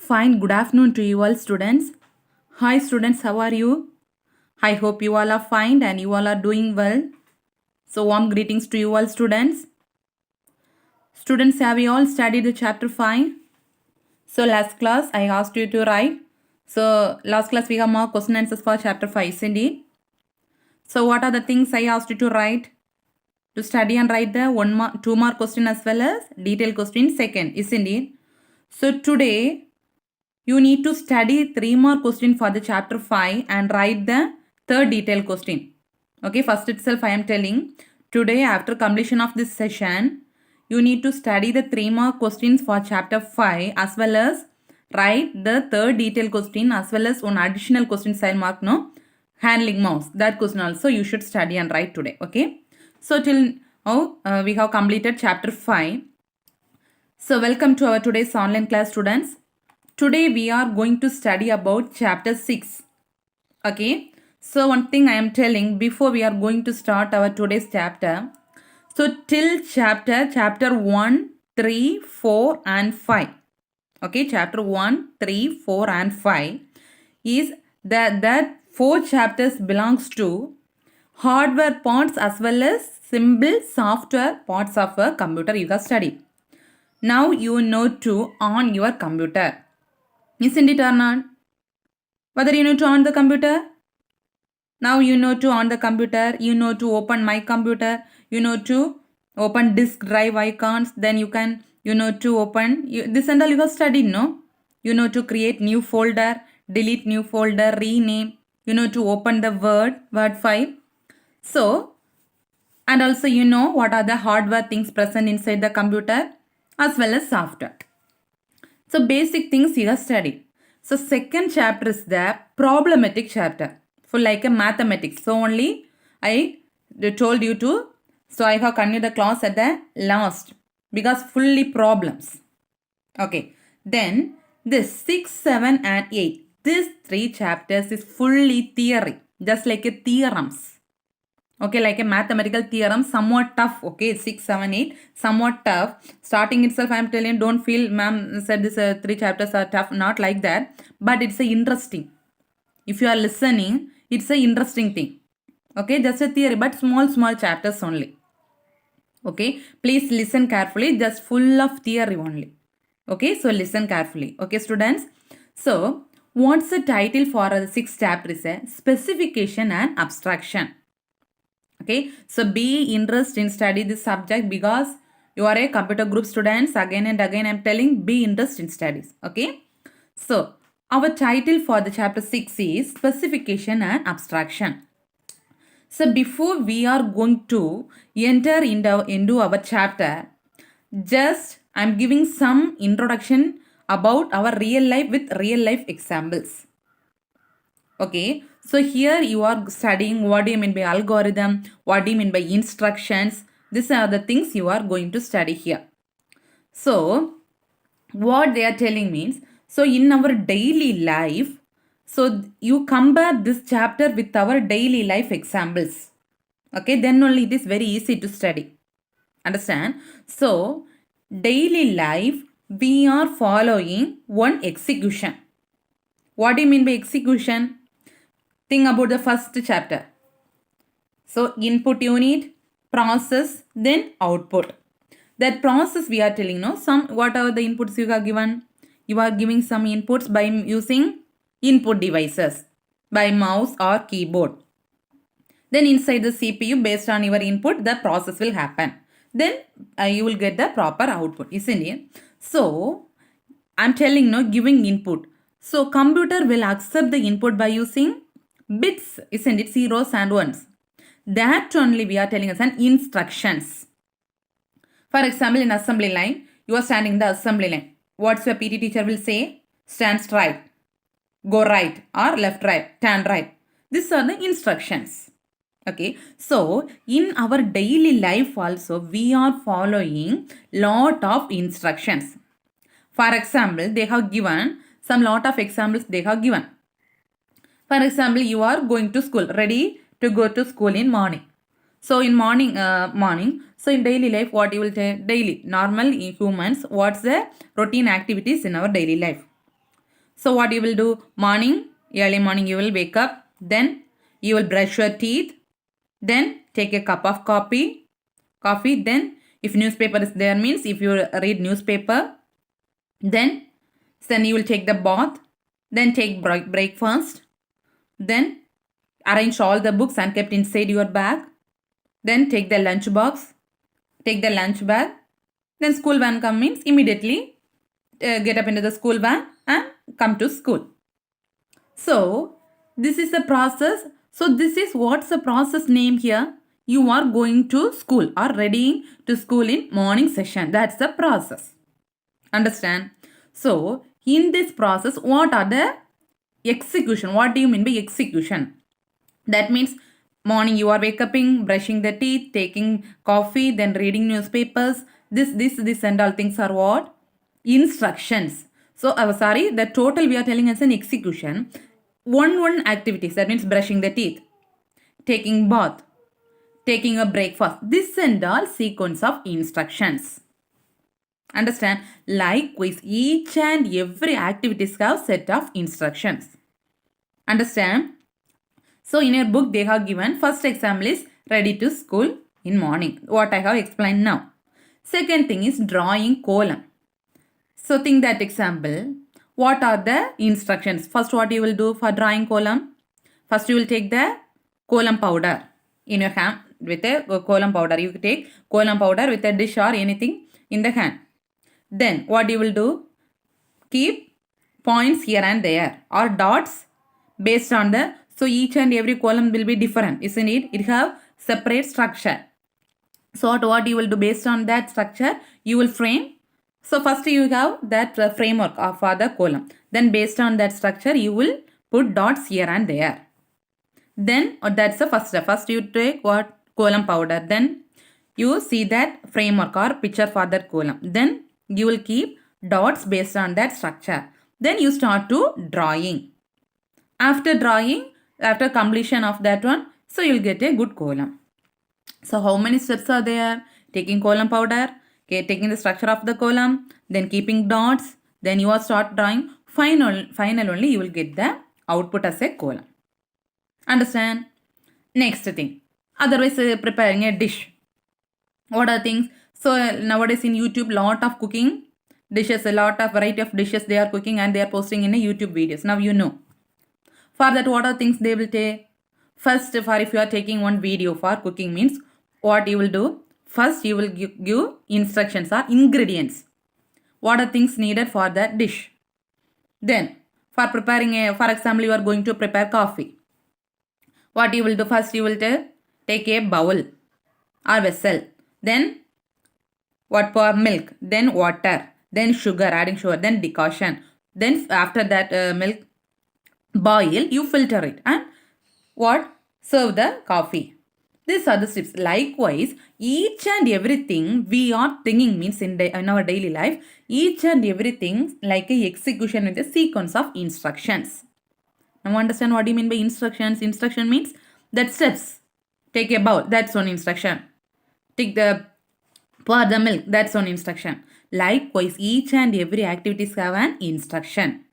Fine, good afternoon to you all students. Hi students, how are you? I hope you all are fine and you all are doing well. So warm greetings to you all students. Students, have you all studied the chapter 5? So last class I asked you to write. So last class we have more question answers for chapter 5, isn't it? So what are the things I asked you to write? To study and write the 2 mark question as well as detailed question second, isn't it? So today you need to study 3 more questions for the chapter 5 and write the third detailed question. Okay, first itself I am telling, today after completion of this session, you need to study the 3 more questions for chapter 5 as well as write the third detailed question as well as one additional question I'll mark, no? Handling mouse. That question also you should study and write today. Okay. So till now we have completed chapter 5. So welcome to our today's online class students. Today we are going to study about chapter 6. Okay. So one thing I am telling before we are going to start our today's chapter. So till chapter 1, 3, 4 and 5. Okay. Chapter 1, 3, 4 and 5 is that 4 chapters belongs to hardware parts as well as simple software parts of a computer you have studied. Now you know to on your computer. Isn't it or not? Whether you know to on the computer? Now you know to on the computer, you know to open my computer, you know to open disk drive icons, then you can, you know to open, this and all you have studied, no? You know to create new folder, delete new folder, rename, you know to open the Word file. So, and also you know what are the hardware things present inside the computer as well as software. So basic things you have studied. So second chapter is the problematic chapter. For like a mathematics. So only I told you to. So I have continued the class at the last. Because fully problems. Okay. Then this 6, 7 and 8. These 3 chapters is fully theory. Just like a theorems. Okay, like a mathematical theorem, somewhat tough. Okay, 6, 7, 8, somewhat tough. Starting itself, I am telling, don't feel, ma'am said this 3 chapters are tough. Not like that. But it's a interesting. If you are listening, it's a interesting thing. Okay, just a theory, but small chapters only. Okay, please listen carefully. Just full of theory only. Okay, so listen carefully. Okay, students. So, what's the title for the 6th chapter is a specification and abstraction. Okay, so be interested in study this subject because you are a computer group students. Again and again I'm telling, be interested in studies. Okay, so our title for the chapter 6 is specification and abstraction. So before we are going to enter into our chapter, just I'm giving some introduction about our real life with real life examples. Okay, so here you are studying what do you mean by algorithm, what do you mean by instructions. These are the things you are going to study here. So what they are telling means, so in our daily life, so you compare this chapter with our daily life examples. Okay, then only it is very easy to study. Understand? So daily life, we are following one execution. What do you mean by execution? Think about the first chapter. So input unit, process, then output. That process we are telling, no, what are the inputs you have given? You are giving some inputs by using input devices, by mouse or keyboard. Then inside the CPU, based on your input, the process will happen. Then you will get the proper output, isn't it? So I'm telling, no, giving input. So computer will accept the input by using bits, isn't it? Zeros and ones. That only we are telling us an instructions. For example, in assembly line, you are standing in the assembly line. What's your PT teacher will say? Stand straight, go right or left right, turn right. These are the instructions. Okay, so in our daily life also, we are following lot of instructions. For example, they have given some lot of examples they have given. For example, you are going to school, ready to go to school in morning. So in morning, so in daily life, what you will say? Daily, normal humans, what's the routine activities in our daily life? So what you will do? Morning, early morning you will wake up. Then you will brush your teeth. Then take a cup of coffee. Then if newspaper is there means if you read newspaper. Then you will take the bath. Then take breakfast. Then arrange all the books and kept inside your bag. Then take the lunch box. Take the lunch bag. Then school van come means immediately get up into the school van and come to school. So this is the process. So this is what's the process name here. You are going to school or readying to school in morning session. That's the process. Understand? So in this process, what are the execution? What do you mean by execution? That means morning you are waking, brushing the teeth, taking coffee, then reading newspapers. This and all things are what? Instructions. So the total we are telling as an execution. One activities. That means brushing the teeth, taking bath, taking a breakfast. This and all sequence of instructions. Understand? Likewise, each and every activities have set of instructions. Understand? So in your book they have given first example is ready to school in morning. What I have explained now. Second thing is drawing column. So think that example. What are the instructions? First what you will do for drawing column? First you will take the column powder in your hand with a column powder. You take column powder with a dish or anything in the hand. Then what you will do? Keep points here and there or dots based on the, so each and every column will be different, isn't it? It have separate structure. So what you will do based on that structure, you will frame. So first you have that framework for the column. Then based on that structure, you will put dots here and there. Then that's the first step. First you take what? Column powder. Then you see that framework or picture for that column. Then you will keep dots based on that structure. Then you start to drawing. After drawing, after completion of that one, so you'll get a good column. So how many steps are there? Taking column powder, okay, taking the structure of the column, then keeping dots, then you will start drawing. Final only you will get the output as a column. Understand? Next thing. Otherwise preparing a dish. What are things? So nowadays in YouTube, lot of cooking dishes, a lot of variety of dishes they are cooking and they are posting in a YouTube videos. Now you know. For that, what are things they will take? First, for if you are taking one video for cooking means, what you will do? First, you will give instructions or ingredients. What are things needed for that dish? Then, for preparing for example, you are going to prepare coffee. What you will do? First, you will take a bowl or vessel. Then, what for milk? Then water. Then sugar, adding sugar. Then decoction. Then after that milk, boil, you filter it and what? Serve the coffee. These are the steps. Likewise, each and everything we are thinking means in our daily life, each and everything like a execution with a sequence of instructions. Now understand what do you mean by instructions? Instruction means that steps. Take a bowl, that's one instruction. Take the pour the milk, that's one instruction. Likewise, each and every activities have an instruction.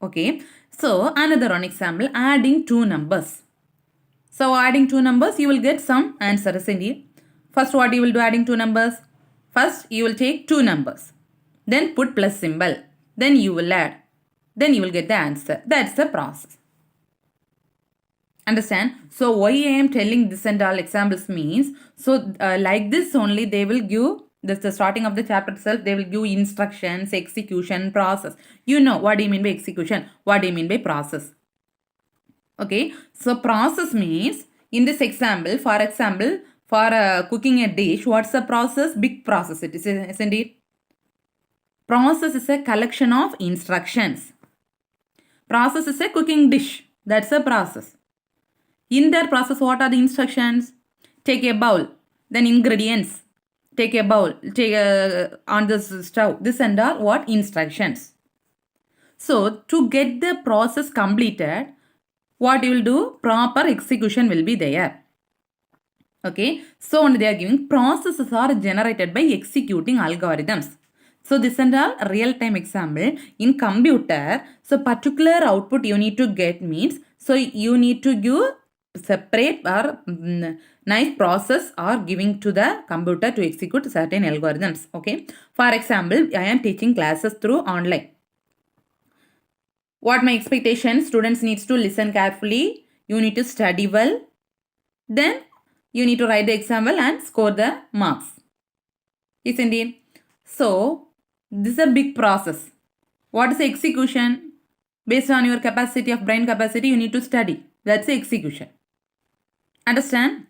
Okay. So another one example, adding two numbers. So adding two numbers, you will get some answers in it. First, what you will do adding two numbers? First, you will take two numbers. Then put plus symbol. Then you will add. Then you will get the answer. That's the process. Understand? So why I am telling this and all examples means, so like this only they will give, this the starting of the chapter itself, they will give instructions, execution, process. You know what do you mean by execution? What do you mean by process? Okay, so process means in this example, for example, for cooking a dish, what's the process? Big process it is, isn't it? Process is a collection of instructions. Process is a cooking dish. That's a process. In their process, what are the instructions? Take a bowl, then ingredients. Take a bowl, take on the stove. This and all what? Instructions. So to get the process completed, what you will do? Proper execution will be there. Okay. So they are giving processes are generated by executing algorithms. So this is a real-time example. In computer, so particular output you need to get means, so you need to give separate or nice process or giving to the computer to execute certain algorithms. Okay. For example, I am teaching classes through online. What my expectation? Students needs to listen carefully. You need to study well. Then you need to write the example and score the marks. Isn't it? So this is a big process. What is the execution? Based on your capacity of brain capacity, you need to study. That's the execution. Understand?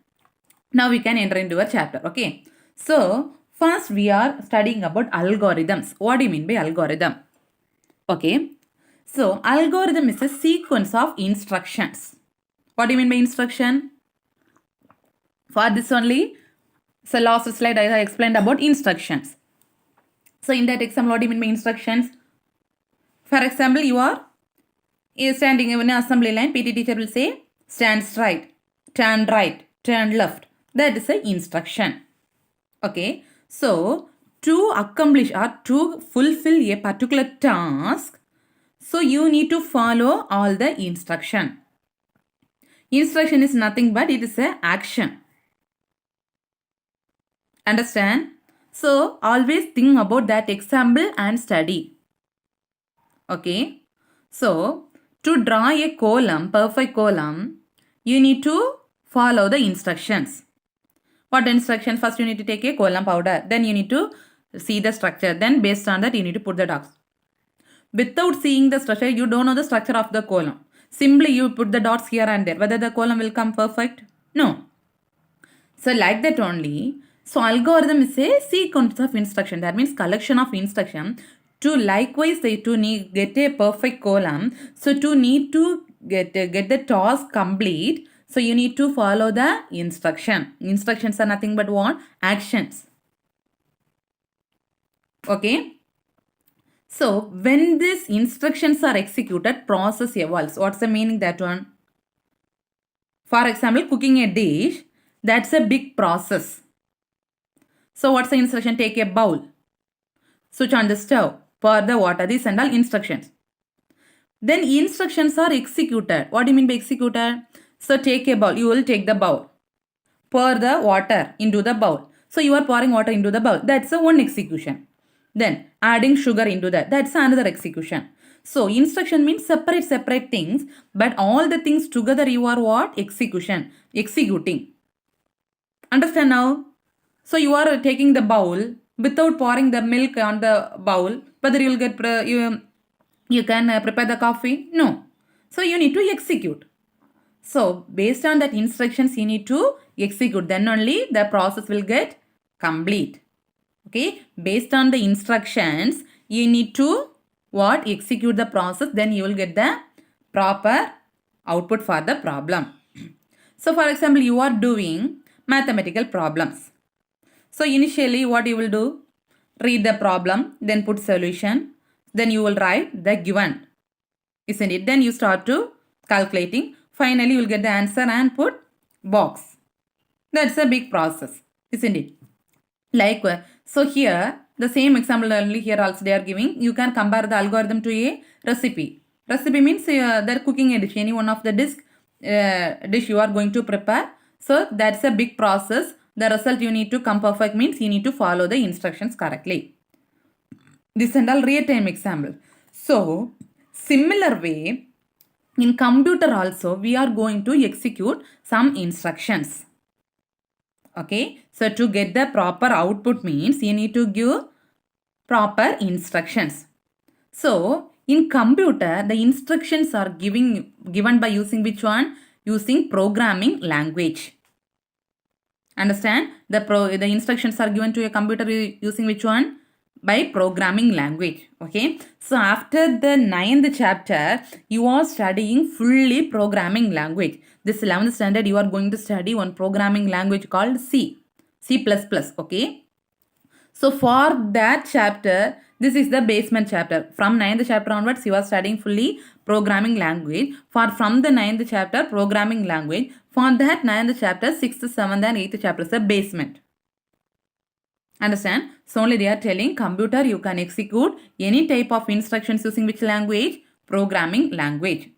Now we can enter into a chapter. Okay. So first we are studying about algorithms. What do you mean by algorithm? Okay. So algorithm is a sequence of instructions. What do you mean by instruction? For this only, so last slide I explained about instructions. So in that example, what do you mean by instructions? For example, you are standing in an assembly line. PT teacher will say, stand straight, turn left. That is an instruction. Okay. So to accomplish or to fulfill a particular task, so you need to follow all the instruction. Instruction is nothing but it is an action. Understand? So always think about that example and study. Okay. So to draw a column, perfect column, you need to follow the instructions. What instructions? First you need to take a column powder. Then you need to see the structure. Then based on that you need to put the dots. Without seeing the structure, you don't know the structure of the column. Simply you put the dots here and there. Whether the column will come perfect? No. So like that only. So algorithm is a sequence of instruction. That means collection of instruction. To likewise to get a perfect column. So to need to get the task complete. So you need to follow the instruction. Instructions are nothing but what? Actions. Okay. So when these instructions are executed, process evolves. What's the meaning that one? For example, cooking a dish, that's a big process. So what's the instruction? Take a bowl. Switch on the stove. Pour the water. These and all instructions. Then instructions are executed. What do you mean by executed? So take a bowl. You will take the bowl. Pour the water into the bowl. So you are pouring water into the bowl. That's a one execution. Then adding sugar into that. That's another execution. So instruction means separate things. But all the things together you are what? Execution. Executing. Understand now? So you are taking the bowl without pouring the milk on the bowl. Whether you will get you can prepare the coffee? No. So you need to execute. So based on that instructions you need to execute. Then only the process will get complete. Okay. Based on the instructions you need to what? Execute the process. Then you will get the proper output for the problem. So for example you are doing mathematical problems. So initially what you will do? Read the problem, then put solution, then you will write the given. Isn't it? Then you start to calculating. Finally you will get the answer and put box. That's a big process. Isn't it? Likewise. So here the same example only here also they are giving. You can compare the algorithm to a recipe. Recipe means they're cooking a dish. Any one of the dish you are going to prepare. So that's a big process. The result you need to come perfect means you need to follow the instructions correctly. This and all real-time example. So similar way in computer also we are going to execute some instructions. Okay. So to get the proper output means you need to give proper instructions. So in computer the instructions are given by using which one? Using programming language. Understand? The instructions are given to a computer using which one? By programming language. Okay. So after the 9th chapter, you are studying fully programming language. This 11th standard, you are going to study one programming language called C. C++. Okay. So for that chapter, this is the basement chapter. From 9th chapter onwards, you are studying fully programming language. From the 9th chapter, programming language. For that 9th chapter, 6th, 7th and 8th chapter is the basement. Understand? So only they are telling computer you can execute any type of instructions using which language? Programming language.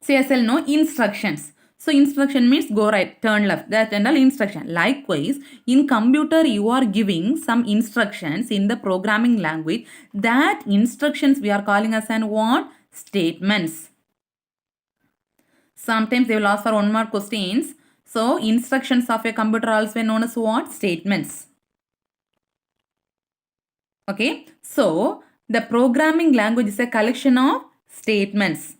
CSL no instructions. So instruction means go right, turn left. That's general instruction. Likewise, in computer you are giving some instructions in the programming language. That instructions we are calling as an what? Statements. Sometimes they will ask for one more questions. So instructions of a computer are also known as what? Statements. Okay. So the programming language is a collection of statements.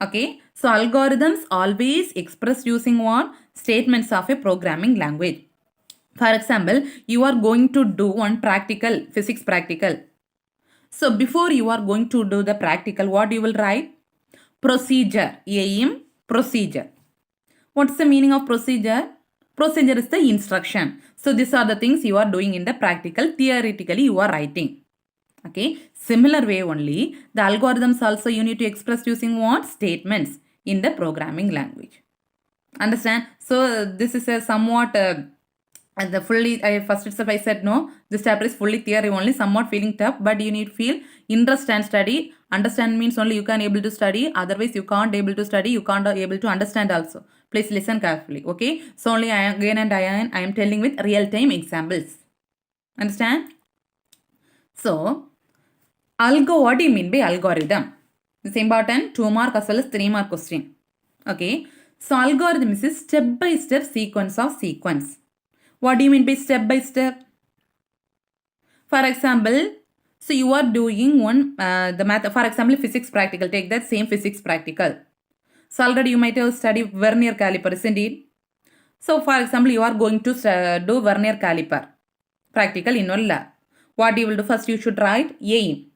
Okay. So algorithms always express using what? Statements of a programming language. For example, you are going to do one practical, physics practical. So before you are going to do the practical, what you will write? Procedure. Aim, procedure. What's the meaning of procedure? Procedure is the instruction. So these are the things you are doing in the practical. Theoretically, you are writing. Okay. Similar way only, the algorithms also you need to express using what? Statements in the programming language. Understand? So this is a somewhat the fully first itself I said no, this chapter is fully theory only, somewhat feeling tough, but you need to feel interest and study. Understand means only you can able to study, otherwise you can't able to study, you can't able to understand also. Please listen carefully. Okay. So only I am telling with real time examples. Understand? So what do you mean by algorithm? This is important. 2 mark as well as 3 mark question. Okay. So algorithm is a step by step sequence of sequence. What do you mean by step by step? For example, so you are doing one the math. For example, physics practical. Take that same physics practical. So already you might have studied vernier caliper, isn't it? So for example, you are going to do vernier caliper practical in your lab. What you will do first? You should write aim.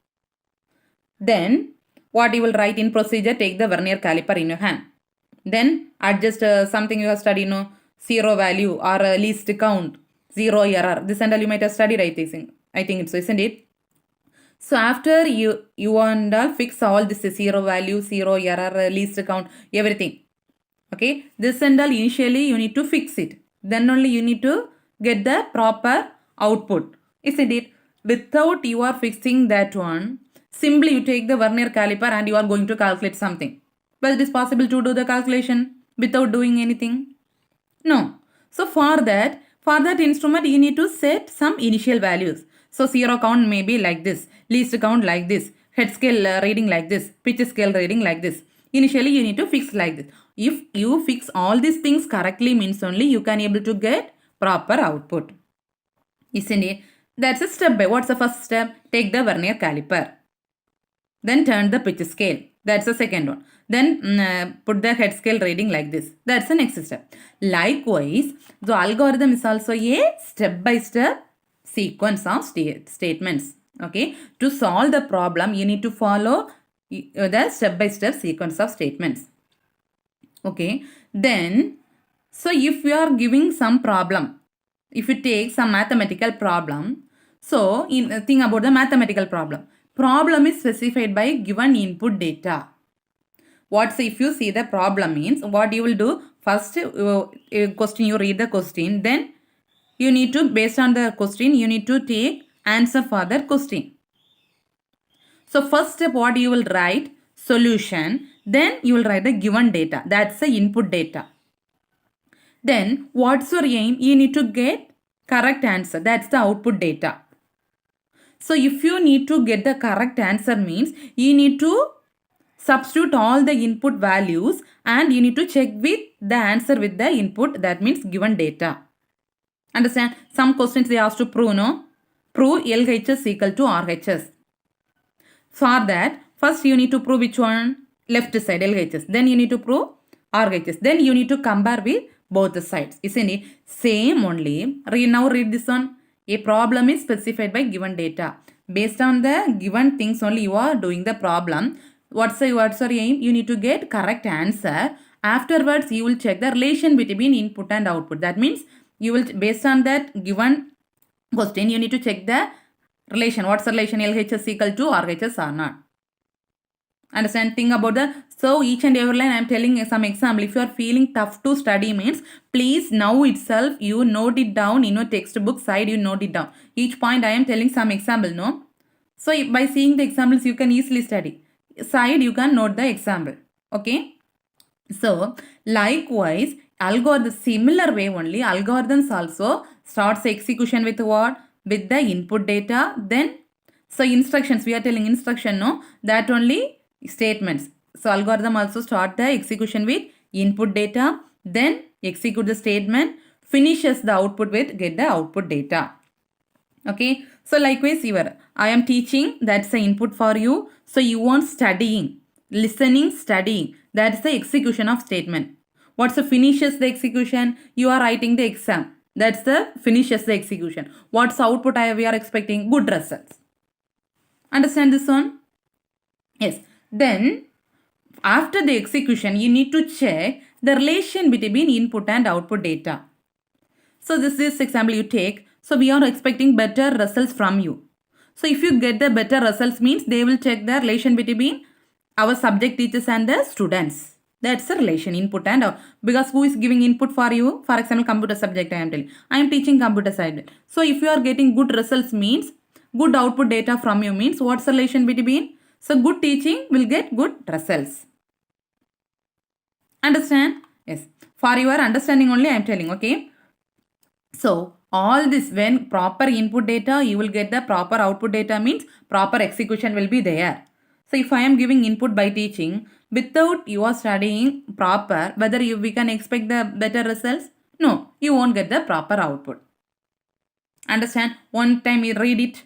Then what you will write in procedure? Take the vernier caliper in your hand. Then adjust something you have studied, zero value or least count, zero error. This and all you might have studied, I think it's, isn't it? So after you and all fix all this zero value, zero error, least count, everything. Okay. This and all initially you need to fix it. Then only you need to get the proper output. Isn't it? Without you are fixing that one, simply you take the vernier caliper and you are going to calculate something. But it is possible to do the calculation without doing anything? No. So for that instrument you need to set some initial values. So zero count may be like this, least count like this, head scale reading like this, pitch scale reading like this. Initially you need to fix like this. If you fix all these things correctly means only you can able to get proper output. Isn't it? That's a step by. What's the first step? Take the vernier caliper. Then turn the pitch scale. That's the second one. Then put the head scale reading like this. That's the next step. Likewise, the algorithm is also a step-by-step sequence of statements. Okay. To solve the problem, you need to follow the step-by-step sequence of statements. Okay. Then, so if you are giving some problem, if you take some mathematical problem, so think about the mathematical problem. Problem is specified by given input data. If you see the problem means, what you will do? First question, you read the question. Then you need to, based on the question, you need to take answer for that question. So first step, what you will write? Solution. Then you will write the given data. That's the input data. Then what's your aim? You need to get correct answer. That's the output data. So if you need to get the correct answer means you need to substitute all the input values and you need to check with the answer with the input. That means given data. Understand? Some questions they ask to prove, no? Prove LHS equal to RHS. For that, first you need to prove which one? Left side, LHS. Then you need to prove RHS. Then you need to compare with both the sides. Isn't it? Same only. Now read this one. A problem is specified by given data. Based on the given things only you are doing the problem. What's your aim? You need to get correct answer. Afterwards, you will check the relation between input and output. That means you will, based on that given question, you need to check the relation. What's the relation? LHS equal to RHS or not? Understand? Think about so each and every line I am telling you some example. If you are feeling tough to study means, please now itself you note it down in your textbook side, you note it down. Each point I am telling some example, no? So by seeing the examples you can easily study. Side you can note the example. Okay? So likewise, algorithm similar way only, algorithms also starts execution with what? With the input data, then so instructions, we are telling instruction, no? That only statements. So algorithm also start the execution with input data, then execute the statement, finishes the output with get the output data. Okay, so likewise here I am teaching, that's the input for you. So you want studying, listening, studying, that's the execution of statement. What's the finishes the execution? You are writing the exam, that's the finishes the execution. What's the output we are expecting? Good results. Understand this one? Yes. Then after the execution you need to check the relation between input and output data. So this example you take. So we are expecting better results from you. So if you get the better results means they will check the relation between our subject teachers and the students. That's the relation, input and out. Because who is giving input for you? For example, computer subject I am telling. I am teaching computer side. So if you are getting good results means, good output data from you means, what's the relation between? So good teaching will get good results. Understand? Yes. For your understanding only I am telling, okay? So all this, when proper input data, you will get the proper output data means proper execution will be there. So if I am giving input by teaching, without you are studying proper, whether we can expect the better results? No, you won't get the proper output. Understand? One time you read it.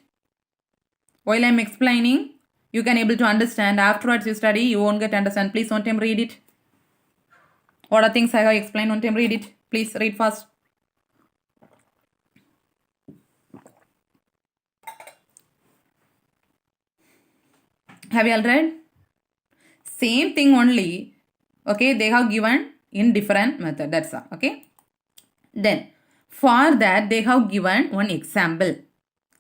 While I am explaining, you can able to understand. Afterwards you study, you won't get understand. Please one time read it. What are things I have explained? One time read it. Please read fast. Have you all read? Same thing only. Okay, they have given in different method. That's all. Okay. Then for that they have given one example.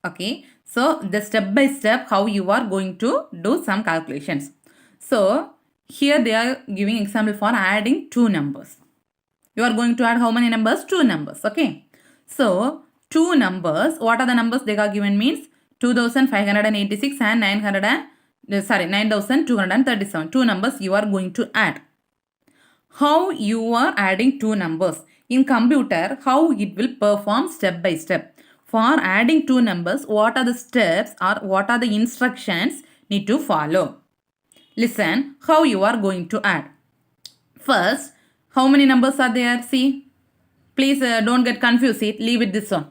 Okay. So the step by step how you are going to do some calculations. So here they are giving example for adding two numbers. You are going to add how many numbers? Two numbers. Okay. So two numbers. What are the numbers they are given means 2586 and 9237. Two numbers you are going to add. How you are adding two numbers? In computer, how it will perform step by step. For adding two numbers, what are the steps or what are the instructions need to follow? Listen, how you are going to add. First, how many numbers are there? See, please don't get confused. Leave it this one.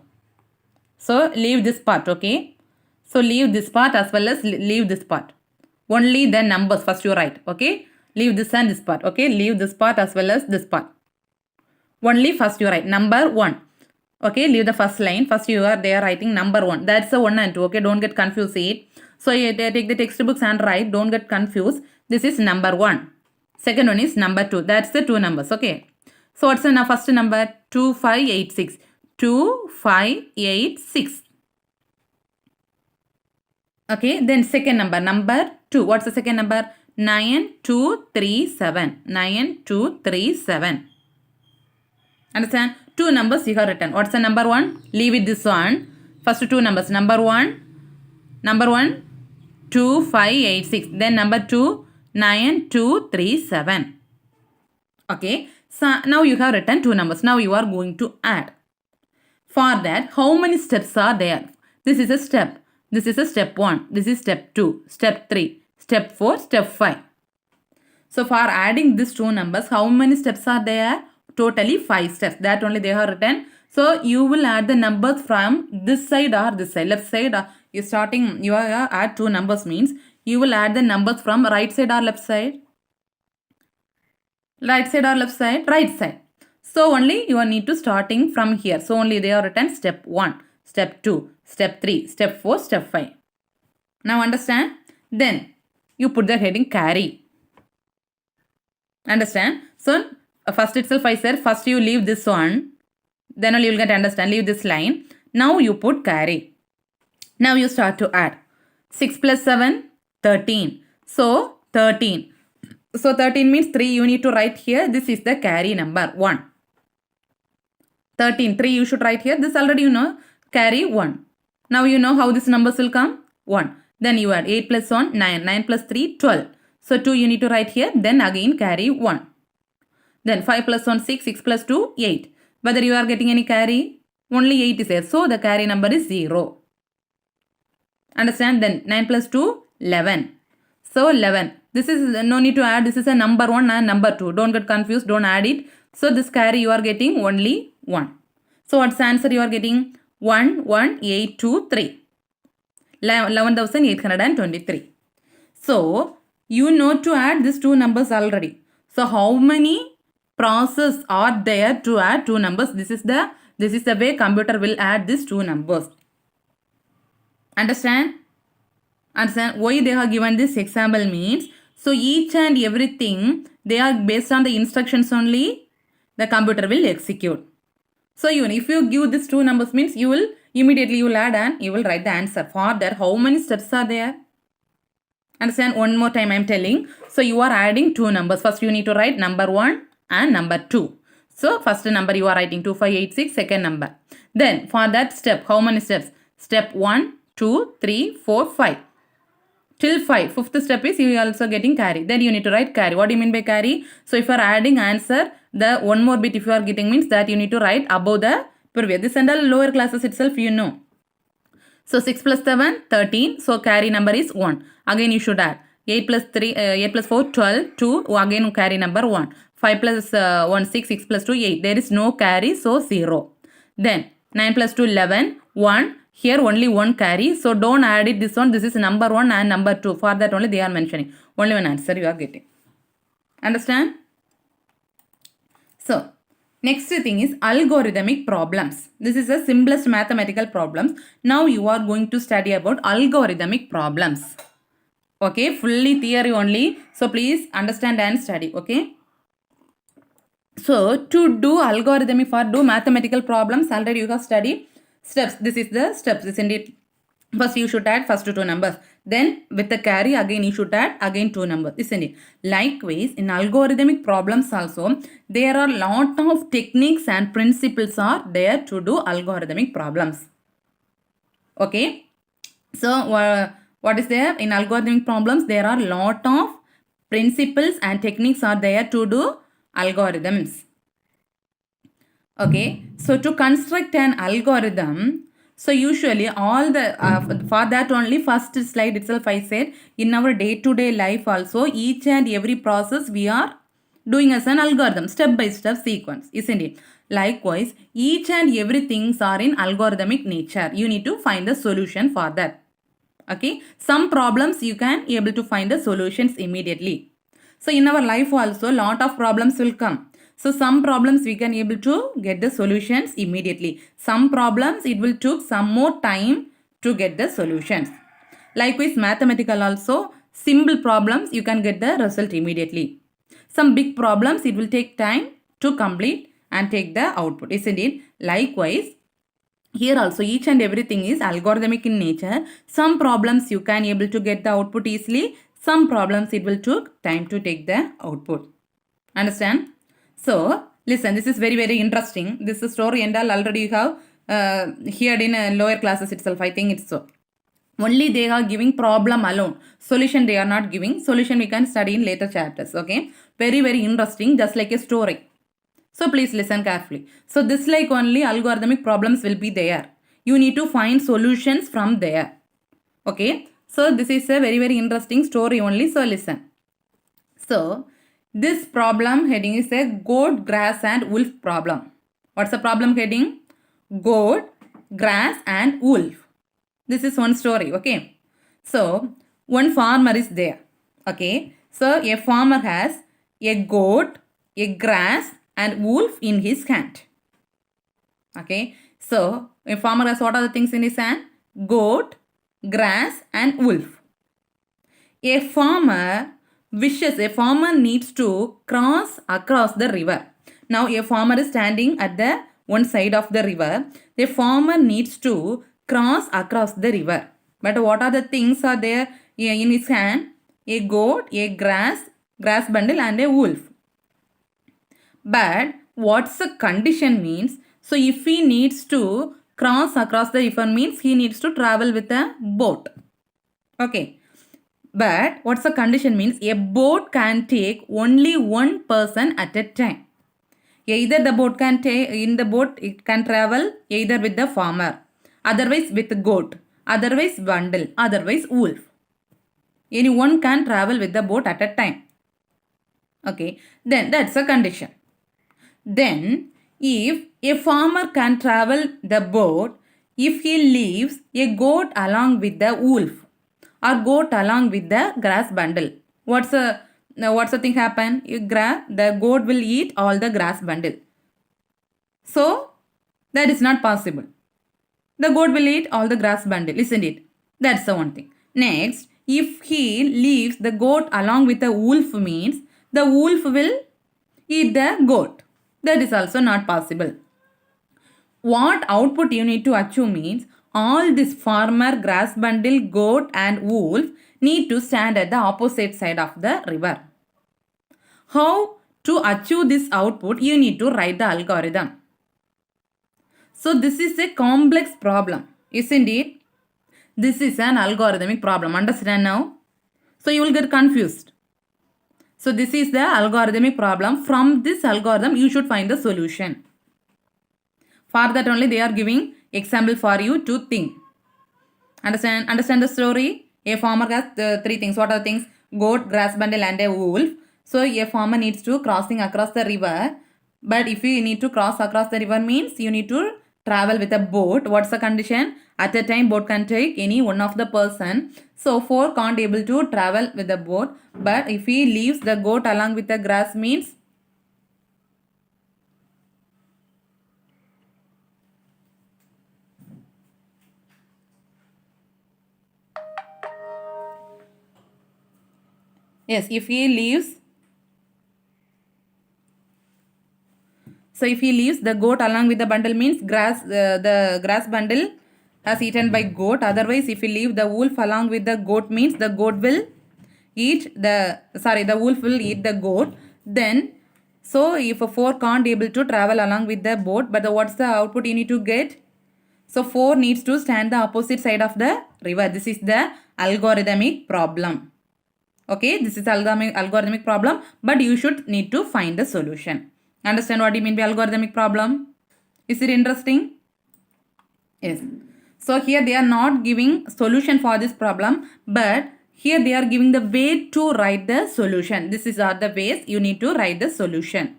So, leave this part, okay? So, leave this part as well as leave this part. Only the numbers first you write, okay? Leave this and this part, okay? Leave this part as well as this part. Only first you write number 1. Okay, leave the first line. First you are there writing number 1. That's the 1 and 2, okay? Don't get confused. So, you take the textbooks and write. Don't get confused. This is number 1. Second one is number 2. That's the two numbers, okay? So, what's the first number? 2586. 2586. Okay, then second number 2. What's the second number? 9237. 9237. Understand? Two numbers you have written. What's the number 1? Leave it this one. First two numbers. Number 1, 2586. Then number 2, 9237. Okay. So now you have written two numbers. Now you are going to add. For that, how many steps are there? This is a step. This is a step 1. This is step 2. Step 3. Step 4. Step 5. So for adding these two numbers, how many steps are there? Totally 5 steps. That only they have written. So you will add the numbers from this side or this side. Left side, you starting, you are add two numbers means you will add the numbers from right side or left side. Right side or left side? Right side. So only you need to starting from here. So only they are written step 1, step 2, step 3, step 4, step 5. Now understand? Then you put the heading carry. Understand? So first itself I said first you leave this one. Then only you will get understand. Leave this line. Now you put carry. Now you start to add. 6 plus 7, 13. So 13. So 13 means 3 you need to write here. This is the carry number 1. 13, 3 you should write here. This already you know, carry 1. Now you know how these numbers will come? 1. Then you add 8 plus 1, 9. 9 plus 3, 12. So 2 you need to write here. Then again carry 1. Then 5 plus 1, 6. 6 plus 2, 8. Whether you are getting any carry? Only 8 is there. So the carry number is 0. Understand? Then 9 plus 2, 11. So 11. This is no need to add. This is a number 1 and number 2. Don't get confused. Don't add it. So this carry you are getting only 1. So what's the answer you are getting? 11823. 11,823. So you know to add these two numbers already. So how many process are there to add two numbers? This is the way computer will add these two numbers. Understand? Understand why they have given this example means, so each and everything they are based on the instructions only the computer will execute. So if you give these two numbers means you will immediately add and you will write the answer. For that how many steps are there? Understand? One more time I am telling. So you are adding two numbers. First you need to write number 1 and number 2. So first number you are writing 2586, second number. Then for that step how many steps? Step 1, 2, 3, 4, 5. Till 5. Fifth step is you are also getting carry. Then you need to write carry. What do you mean by carry? So if you are adding answer, the one more bit if you are getting means that you need to write above the previous. This and all lower classes itself you know. So 6 plus 7, 13. So carry number is 1. Again you should add. 8 plus 4, 12. 2. Again carry number 1. 5 plus 1, 6. 6 plus 2, 8. There is no carry. So 0. Then 9 plus 2, 11. 1. Here only one carry. So don't add it this one. This is number 1 and number 2. For that only they are mentioning. Only one answer you are getting. Understand? So next thing is algorithmic problems. This is the simplest mathematical problems. Now you are going to study about algorithmic problems. Okay, fully theory only. So please understand and study. Okay. So to do algorithmic for do mathematical problems already you have studied steps. This is the steps, isn't it? First you should add first two numbers. Then with the carry again you should add again two numbers, isn't it? Likewise in algorithmic problems also there are lot of techniques and principles are there to do algorithmic problems. Okay. So what is there in algorithmic problems? There are lot of principles and techniques are there to do algorithms. Okay, so to construct an algorithm, so usually all the for that only first slide itself I said in our day-to-day life also each and every process we are doing as an algorithm, step by step sequence, isn't it? Likewise each and every things are in algorithmic nature. You need to find the solution for that. Okay, some problems you can able to find the solutions immediately. So in our life also lot of problems will come. So some problems we can able to get the solutions immediately. Some problems it will take some more time to get the solutions. Likewise mathematical also simple problems you can get the result immediately. Some big problems it will take time to complete and take the output, isn't it? Likewise here also each and everything is algorithmic in nature. Some problems you can able to get the output easily. Some problems it will take time to take the output. Understand? So listen, this is very interesting. This story and all already you have heard in lower classes itself. I think it's so. Only they are giving problem alone. Solution they are not giving. Solution we can study in later chapters. Okay. Very interesting. Just like a story. So please listen carefully. So this like only algorithmic problems will be there. You need to find solutions from there. Okay. So this is a very interesting story only. So listen. So this problem heading is a goat, grass and wolf problem. What's the problem heading? Goat, grass and wolf. This is one story. Okay. So one farmer is there. Okay. So a farmer has a goat, a grass and wolf in his hand. Okay. So a farmer has what are the things in his hand? Goat, grass and wolf. A farmer needs to cross across the river. Now a farmer is standing at the one side of the river. The farmer needs to cross across the river. But what are the things are there in his hand? a goat, a grass bundle and a wolf. But what's the condition means? So if he needs to cross across the river means he needs to travel with a boat. Okay. But what's the condition means? A boat can take only one person at a time. Either the boat can take, in the boat it can travel either with the farmer, otherwise with goat, otherwise bundle, otherwise wolf. Anyone can travel with the boat at a time. Okay, then that's a condition. Then if a farmer can travel the boat, if he leaves a goat along with the wolf or goat along with the grass bundle, what's the thing happen? The goat will eat all the grass bundle. So that is not possible. The goat will eat all the grass bundle, isn't it? That's the one thing. Next, if he leaves the goat along with the wolf means the wolf will eat the goat. That is also not possible. What output you need to achieve means all this farmer, grass bundle, goat and wolf need to stand at the opposite side of the river. How to achieve this output? You need to write the algorithm. So this is a complex problem, isn't it? This is an algorithmic problem. Understand now? So you will get confused. So this is the algorithmic problem. From this algorithm, you should find the solution. For that only they are giving example for you to think. Understand the story? A farmer has three things. What are the things? Goat, grass bundle and a wolf. So a farmer needs to crossing across the river. But if you need to cross across the river means you need to travel with a boat. What's the condition? At a time boat can take any one of the person. So 4 can't able to travel with the boat. But if he leaves the goat along with the grass means yes, if he leaves, so if he leaves the goat along with the bundle means the grass bundle has eaten by goat. Otherwise, if he leave the wolf along with the goat means the goat will eat the wolf will eat the goat. Then, so if a 4 can't able to travel along with the boat, but what's the output you need to get? So 4 needs to stand the opposite side of the river. This is the algorithmic problem. Okay, this is algorithmic problem, but you should need to find the solution. Understand what you mean by algorithmic problem? Is it interesting? Yes. So here they are not giving solution for this problem, but here they are giving the way to write the solution. This is are the ways you need to write the solution.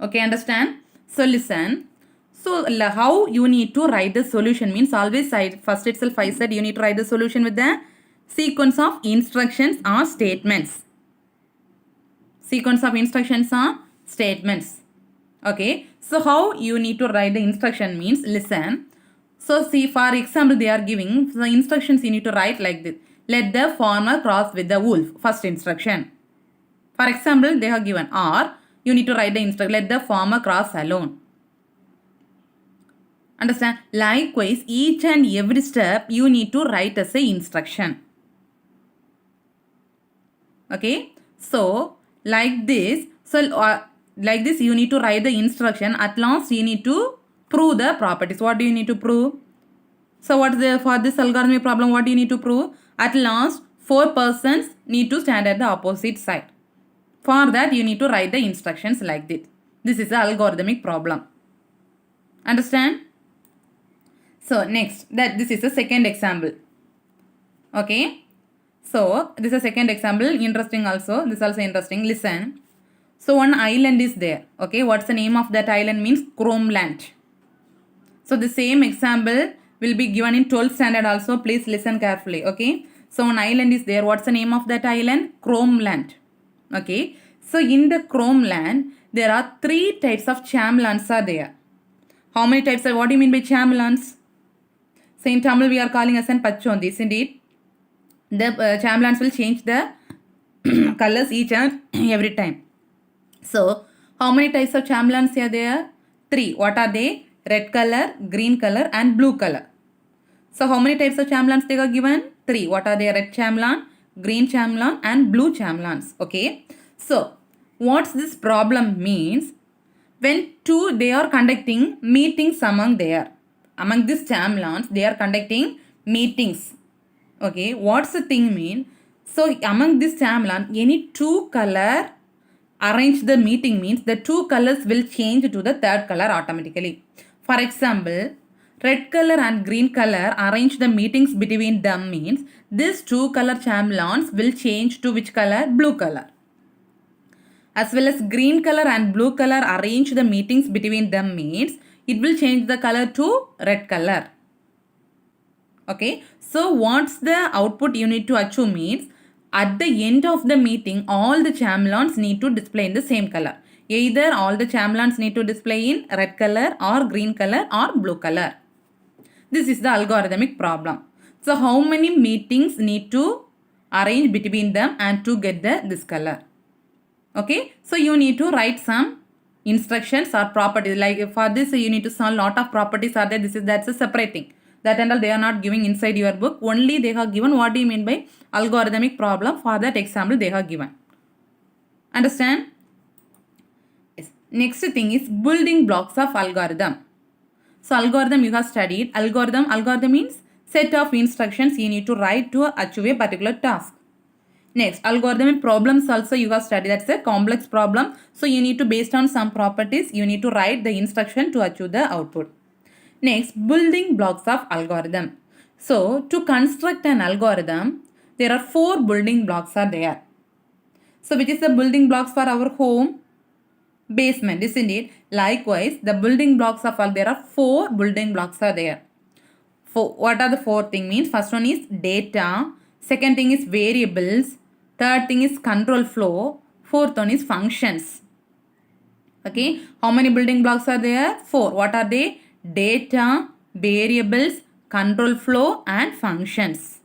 Okay, understand? So listen. So how you need to write the solution means always first itself I said you need to write the solution with the sequence of instructions or statements. Sequence of instructions or statements. Okay. So how you need to write the instruction means listen. So see, for example, they are giving the instructions you need to write like this. Let the farmer cross with the wolf. First instruction. For example, they have given or you need to write the instruction. Let the farmer cross alone. Understand? Likewise, each and every step you need to write as a instruction. Okay. So like this. So like this you need to write the instruction. At last you need to prove the properties. What do you need to prove? So what is for this algorithmic problem, what do you need to prove? At last 4 persons need to stand at the opposite side. For that you need to write the instructions like this. This is the algorithmic problem. Understand? So next, this is the second example. Okay. So this is a second example. Interesting also. This is also interesting. Listen. So one island is there. Okay. What's the name of that island means Karungal. So the same example will be given in 12th standard also. Please listen carefully. Okay. So an island is there. What's the name of that island? Karungal. Okay. So in the Karungal, there are 3 types of chameleons are there. How many types? What do you mean by chameleons? So in Tamil we are calling as an pachondi, isn't it? The chameleons will change the colors each and every time. So how many types of chameleons are there? 3. What are they? Red color, green color and blue color. So how many types of chameleons they are given? 3. What are they? Red chameleon, green chameleon and blue chameleons. Okay. So what's this problem means? When two they are conducting meetings among these chameleons, they are conducting meetings. Okay, what's the thing mean? So among this chameleon, any two color arrange the meeting means the two colors will change to the third color automatically. For example, red color and green color arrange the meetings between them means these two color chameleons will change to which color? Blue color. As well as green color and blue color arrange the meetings between them means it will change the color to red color. Okay, so what's the output you need to achieve means at the end of the meeting all the chameleons need to display in the same color. Either all the chameleons need to display in red color or green color or blue color. This is the algorithmic problem. So how many meetings need to arrange between them and to get this color? Okay, so you need to write some instructions or properties. Like for this you need to solve lot of properties are there. That's a separate thing. That and all they are not giving inside your book. Only they have given what do you mean by algorithmic problem. For that example they have given. Understand? Yes. Next thing is building blocks of algorithm. So algorithm you have studied. Algorithm means set of instructions you need to write to achieve a particular task. Next, algorithmic problems also you have studied. That's a complex problem. So you need to, based on some properties, you need to write the instruction to achieve the output. Next, building blocks of algorithm. So to construct an algorithm, there are 4 building blocks are there. So which is the building blocks for our home? Basement, isn't it? Likewise, the building blocks of all, there are 4 building blocks are there. What are the 4 things means? First one is data. Second thing is variables. Third thing is control flow. Fourth one is functions. Okay. How many building blocks are there? 4. What are they? Data, variables, control flow and functions.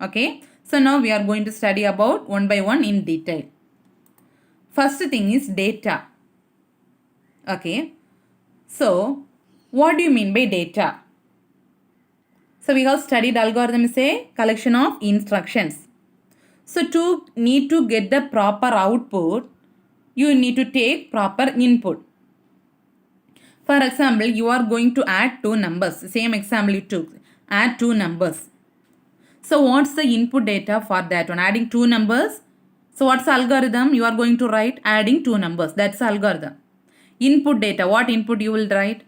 Okay. So now we are going to study about one by one in detail. First thing is data. Okay. So what do you mean by data? So we have studied algorithm is a collection of instructions. So to need to get the proper output, you need to take proper input. For example, you are going to add 2 numbers. Same example you took. Add 2 numbers. So what's the input data for that one? Adding 2 numbers. So what's the algorithm? You are going to write adding 2 numbers. That's the algorithm. Input data. What input you will write?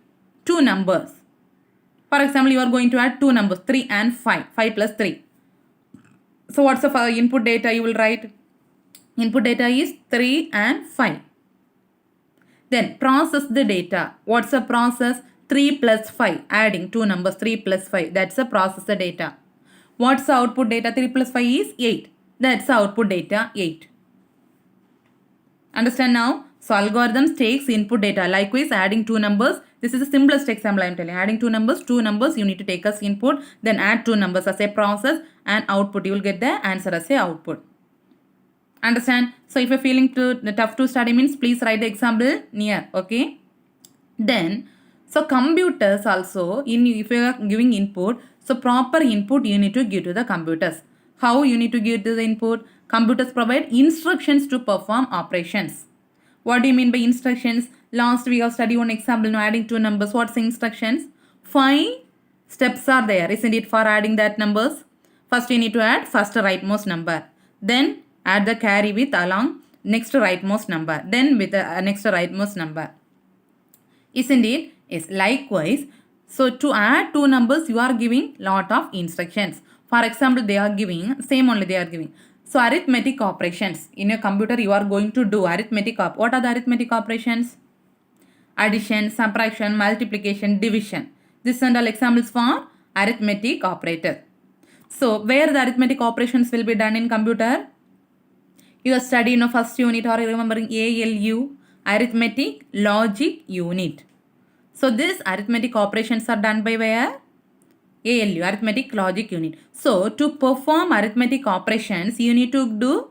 2 numbers. For example, you are going to add 2 numbers, 3 and 5. 5 plus 3. So what's the input data you will write? Input data is 3 and 5. Then process the data. What's the process? 3 plus 5. Adding 2 numbers, 3 plus 5. That's the process the data. What's the output data? 3 plus 5 is 8. That's the output data 8. Understand now? So algorithms takes input data. Likewise, adding 2 numbers. This is the simplest example I am telling. Adding 2 numbers you need to take as input. Then add 2 numbers as a process and output. You will get the answer as a output. Understand? So if you're feeling tough to study means please write the example near. Okay. Then so computers also if you are giving input. So proper input you need to give to the computers. How you need to give to the input? Computers provide instructions to perform operations. What do you mean by instructions? Last we have studied one example now adding 2 numbers. What's the instructions? 5 steps are there, isn't it, for adding that numbers? First you need to add first rightmost number. Then add the carry with along next rightmost number. Then with the next rightmost number. Isn't it? Yes. Likewise, so to add 2 numbers you are giving lot of instructions. For example, they are giving, same only they are giving. So arithmetic operations. In a computer you are going to do arithmetic. What are the arithmetic operations? Addition, subtraction, multiplication, division. This and all examples for arithmetic operator. So where the arithmetic operations will be done in computer? You have studied in first unit or remembering ALU, arithmetic logic unit. So this arithmetic operations are done by where? ALU, arithmetic logic unit. So to perform arithmetic operations, you need to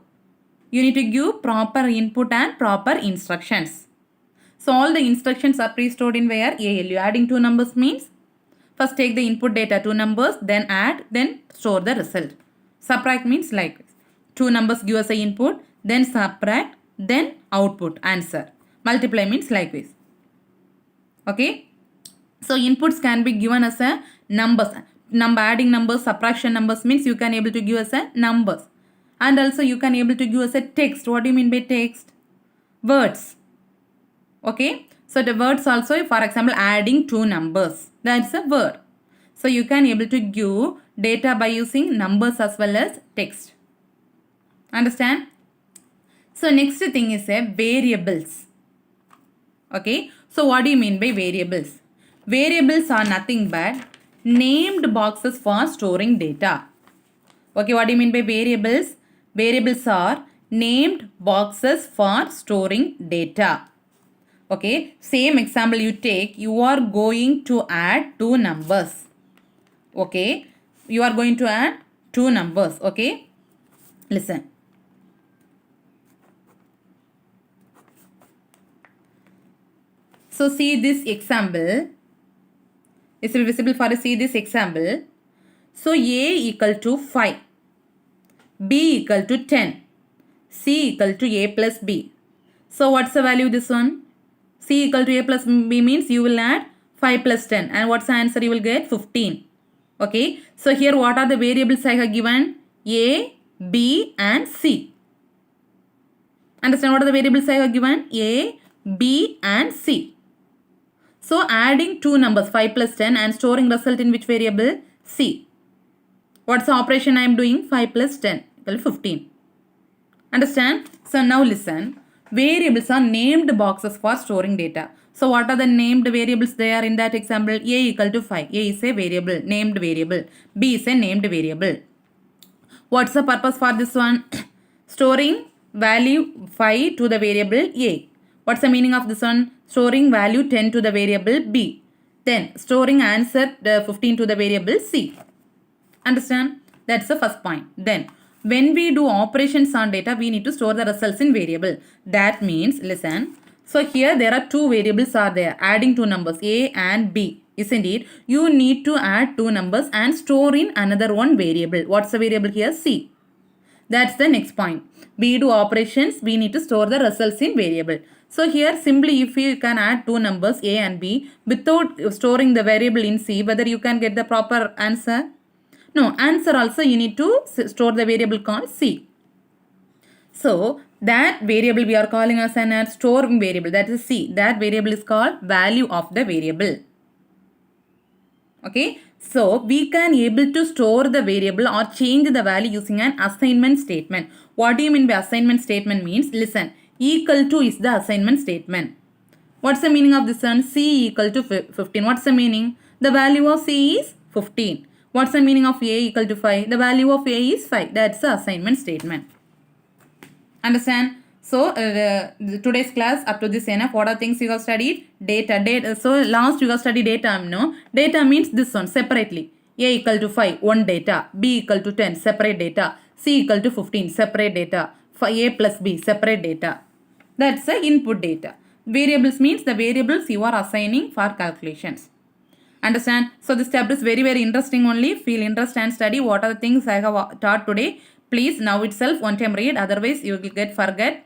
give proper input and proper instructions. So all the instructions are pre-stored in where? ALU. Adding 2 numbers means first take the input data 2 numbers, then add, then store the result. Subtract means likewise. two numbers give us a input, then subtract, then output, answer. Multiply means likewise. Okay. So inputs can be given as a numbers. Adding numbers, subtraction numbers means you can able to give us a numbers. And also you can able to give us a text. What do you mean by text? Words. Okay. So the words also, for example, adding two numbers. That's a word. So you can able to give data by using numbers as well as text. Understand? So next thing is a variables. Okay. So what do you mean by variables? Variables are nothing but named boxes for storing data. Okay, what do you mean by variables? Variables are named boxes for storing data. Okay, same example you take, you are going to add two numbers. Okay, you are going to add two numbers. Okay, listen. So see this example. Is it visible for us? See this example. So A equal to 5, B equal to 10, C equal to A plus B. So what's the value of this one? C equal to A plus B means you will add 5 plus 10. And what's the answer? You will get 15. Okay. So here what are the variables I have given? A, B and C. Understand what are the variables I have given? A, B and C. So adding two numbers 5 plus 10 and storing result in which variable? C. What's the operation I am doing? 5 plus 10 equal 15. Understand? So now listen. Variables are named boxes for storing data. So what are the named variables there in that example? A equal to 5. A is a variable, named variable. B is a named variable. What's the purpose for this one? Storing value 5 to the variable A. What's the meaning of this one? Storing value 10 to the variable B. Then storing answer 15 to the variable C. Understand? That's the first point. Then when we do operations on data, we need to store the results in variable. That means, listen. So here there are two variables are there. Adding two numbers A and B. Isn't it? You need to add two numbers and store in another one variable. What's the variable here? C. That's the next point. We do operations, we need to store the results in variable. So here simply if you can add two numbers A and B without storing the variable in C, whether you can get the proper answer? No, answer also you need to store the variable called C. So that variable we are calling as an storing variable, that is C. That variable is called value of the variable. Okay. So we can able to store the variable or change the value using an assignment statement. What do you mean by assignment statement means? Listen, equal to is the assignment statement. What's the meaning of this one? C equal to 15. What's the meaning? The value of C is 15. What's the meaning of A equal to 5? The value of A is 5. That's the assignment statement. Understand? So today's class up to this enough. What are things you have studied? Data. So last you have studied data. No, data means this one separately. A equal to 5, one data. B equal to 10, separate data. C equal to 15, separate data. For A plus B, separate data. That's the input data. Variables means the variables you are assigning for calculations. Understand? So this chapter is very interesting only. Feel interest and study what are the things I have taught today. Please now itself one time read, otherwise you will get forget.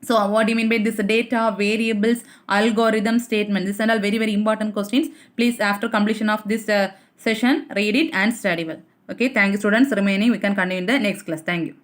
So what do you mean by this data, variables, algorithm, statement? These are all very important questions. Please after completion of this session, read it and study well. Okay, thank you students. Remaining we can continue in the next class. Thank you.